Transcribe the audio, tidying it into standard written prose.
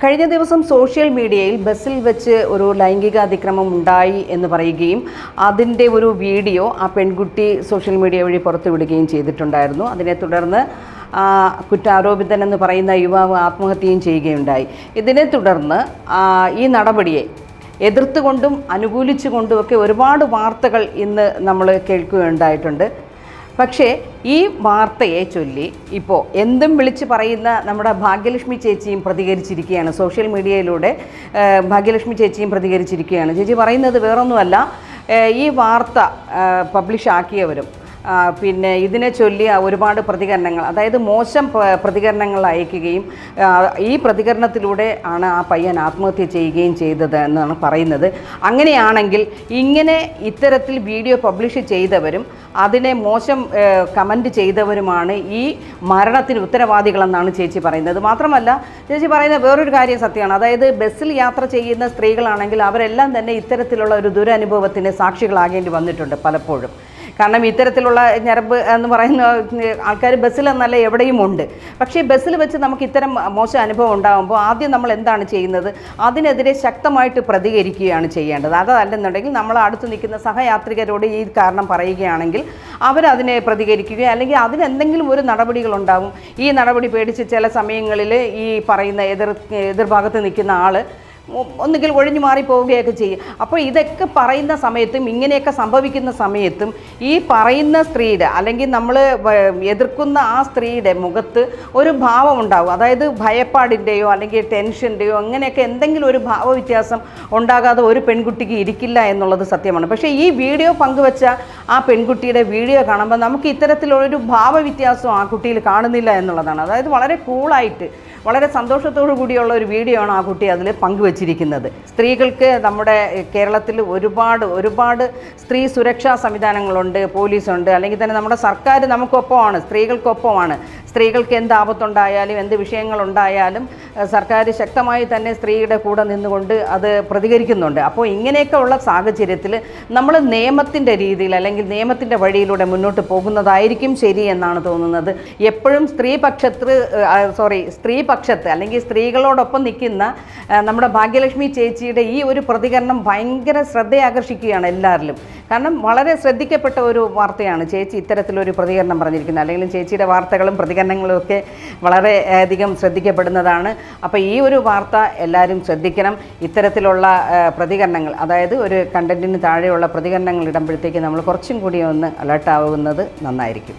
കഴിഞ്ഞ ദിവസം സോഷ്യൽ മീഡിയയിൽ ബസ്സിൽ വെച്ച് ഒരു ലൈംഗിക അതിക്രമം ഉണ്ടായി എന്ന് പറയുകയും അതിൻ്റെ ഒരു വീഡിയോ ആ പെൺകുട്ടി സോഷ്യൽ മീഡിയ വഴി പുറത്തുവിടുകയും ചെയ്തിട്ടുണ്ടായിരുന്നു. അതിനെ തുടർന്ന് കുറ്റാരോപിതൻ എന്ന് പറയുന്ന യുവാവ് ആത്മഹത്യയും ചെയ്യുകയുണ്ടായി. ഇതിനെ തുടർന്ന് ഈ നടപടിയെ എതിർത്തുകൊണ്ടും അനുകൂലിച്ചുകൊണ്ടുമൊക്കെ ഒരുപാട് വാർത്തകൾ ഇന്ന് നമ്മൾ കേൾക്കുകയുണ്ടായിട്ടുണ്ട്. പക്ഷേ ഈ വാർത്തയെ ചൊല്ലി ഇപ്പോൾ എന്തും വിളിച്ച് പറയുന്ന നമ്മുടെ ഭാഗ്യലക്ഷ്മി ചേച്ചിയും പ്രതികരിച്ചിരിക്കുകയാണ്. സോഷ്യൽ മീഡിയയിലൂടെ ഭാഗ്യലക്ഷ്മി ചേച്ചിയും പ്രതികരിച്ചിരിക്കുകയാണ്. ചേച്ചി പറയുന്നത് വേറൊന്നുമല്ല, ഈ വാർത്ത പബ്ലിഷ് ആക്കിയവരും പിന്നെ ഇതിനെ ചൊല്ലി ഒരുപാട് പ്രതികരണങ്ങൾ, അതായത് മോശം പ്രതികരണങ്ങൾ അയക്കുകയും ഈ പ്രതികരണത്തിലൂടെ ആണ് ആ പയ്യൻ ആത്മഹത്യ ചെയ്യുകയും ചെയ്തത് എന്നാണ് പറയുന്നത്. അങ്ങനെയാണെങ്കിൽ ഇങ്ങനെ ഇത്തരത്തിൽ വീഡിയോ പബ്ലിഷ് ചെയ്തവരും അതിനെ മോശം കമൻറ്റ് ചെയ്തവരുമാണ് ഈ മരണത്തിന് ഉത്തരവാദികളെന്നാണ് ചേച്ചി പറയുന്നത്. മാത്രമല്ല ചേച്ചി പറയുന്ന വേറൊരു കാര്യം സത്യമാണ്. അതായത് ബസ്സിൽ യാത്ര ചെയ്യുന്ന സ്ത്രീകളാണെങ്കിൽ അവരെല്ലാം തന്നെ ഇത്തരത്തിലുള്ള ഒരു ദുരനുഭവത്തിന് സാക്ഷികളാകേണ്ടി വന്നിട്ടുണ്ട് പലപ്പോഴും. കാരണം ഇത്തരത്തിലുള്ള ഞരമ്പ് എന്ന് പറയുന്ന ആൾക്കാർ ബസ്സിലെന്നല്ല എവിടെയും ഉണ്ട്. പക്ഷേ ബസ്സിൽ വെച്ച് നമുക്ക് ഇത്തരം മോശം അനുഭവം ഉണ്ടാകുമ്പോൾ ആദ്യം നമ്മൾ എന്താണ് ചെയ്യുന്നത്? അതിനെതിരെ ശക്തമായിട്ട് പ്രതികരിക്കുകയാണ് ചെയ്യേണ്ടത്. അതല്ലെന്നുണ്ടെങ്കിൽ നമ്മൾ അടുത്ത് നിൽക്കുന്ന സഹയാത്രികരോട് ഈ കാരണം പറയുകയാണെങ്കിൽ അവരതിനെ പ്രതികരിക്കുകയോ അല്ലെങ്കിൽ അതിനെന്തെങ്കിലും ഒരു നടപടികളുണ്ടാകും. ഈ നടപടി പേടിച്ച് ചില സമയങ്ങളിൽ ഈ പറയുന്ന എതിർഭാഗത്ത് നിൽക്കുന്ന ആൾ ഒന്നുകിൽ ഒഴിഞ്ഞു മാറിപ്പോവുകയൊക്കെ ചെയ്യും. അപ്പോൾ ഇതൊക്കെ പറയുന്ന സമയത്തും ഇങ്ങനെയൊക്കെ സംഭവിക്കുന്ന സമയത്തും ഈ പറയുന്ന സ്ത്രീയുടെ അല്ലെങ്കിൽ നമ്മൾ എതിർക്കുന്ന ആ സ്ത്രീയുടെ മുഖത്ത് ഒരു ഭാവം ഉണ്ടാകും. അതായത് ഭയപ്പാടിൻ്റെയോ അല്ലെങ്കിൽ ടെൻഷൻ്റെയോ അങ്ങനെയൊക്കെ എന്തെങ്കിലും ഒരു ഭാവവ്യത്യാസം ഉണ്ടാകാതെ ഒരു പെൺകുട്ടിക്ക് ഇരിക്കില്ല എന്നുള്ളത് സത്യമാണ്. പക്ഷേ ഈ വീഡിയോ പങ്കുവച്ച ആ പെൺകുട്ടിയുടെ വീഡിയോ കാണുമ്പോൾ നമുക്ക് ഇത്തരത്തിലുള്ളൊരു ഭാവവ്യത്യാസം ആ കുട്ടിയിൽ കാണുന്നില്ല എന്നുള്ളതാണ്. അതായത് വളരെ കൂളായിട്ട് വളരെ സന്തോഷത്തോടു കൂടിയുള്ള ഒരു വീഡിയോ ആണ് ആ കുട്ടി അതിൽ പങ്കുവച്ചിരിക്കുന്നത്. സ്ത്രീകൾക്ക് നമ്മുടെ കേരളത്തിൽ ഒരുപാട് സ്ത്രീ സുരക്ഷാ സംവിധാനങ്ങളുണ്ട്, പോലീസുണ്ട്, അല്ലെങ്കിൽ തന്നെ നമ്മുടെ സർക്കാർ നമുക്കൊപ്പമാണ്, സ്ത്രീകൾക്കൊപ്പമാണ്. സ്ത്രീകൾക്ക് എന്ത് ആപത്തുണ്ടായാലും എന്ത് വിഷയങ്ങളുണ്ടായാലും സർക്കാർ ശക്തമായി തന്നെ സ്ത്രീയുടെ കൂടെ നിന്നുകൊണ്ട് അത് പ്രതികരിക്കുന്നുണ്ട്. അപ്പോൾ ഇങ്ങനെയൊക്കെ ഉള്ള സാഹചര്യത്തിൽ നമ്മൾ നിയമത്തിൻ്റെ രീതിയിൽ അല്ലെങ്കിൽ നിയമത്തിൻ്റെ വഴിയിലൂടെ മുന്നോട്ട് പോകുന്നതായിരിക്കും ശരി എന്നാണ് തോന്നുന്നത്. എപ്പോഴും സ്ത്രീപക്ഷത്ത് അല്ലെങ്കിൽ സ്ത്രീകളോടൊപ്പം നിൽക്കുന്ന നമ്മുടെ ഭാഗ്യലക്ഷ്മി ചേച്ചിയുടെ ഈ ഒരു പ്രതികരണം ഭയങ്കര ശ്രദ്ധയാകർഷിക്കുകയാണ് എല്ലാവരിലും. കാരണം വളരെ ശ്രദ്ധിക്കപ്പെട്ട ഒരു വാർത്തയാണ് ചേച്ചി ഇത്തരത്തിലൊരു പ്രതികരണം പറഞ്ഞിരിക്കുന്നത്. അല്ലെങ്കിൽ ചേച്ചിയുടെ വാർത്തകളും പ്രതികരണങ്ങളും ഒക്കെ വളരെ അധികം ശ്രദ്ധിക്കപ്പെടുന്നതാണ്. അപ്പോൾ ഈ ഒരു വാർത്ത എല്ലാവരും ശ്രദ്ധിക്കണം. ഇത്തരത്തിലുള്ള പ്രതികരണങ്ങൾ, അതായത് ഒരു കണ്ടൻറ്റിന് താഴെയുള്ള പ്രതികരണങ്ങൾ ഇടുമ്പോഴത്തേക്ക് നമ്മൾ കുറച്ചും കൂടി ഒന്ന് അലർട്ടാവുന്നത് നന്നായിരിക്കും.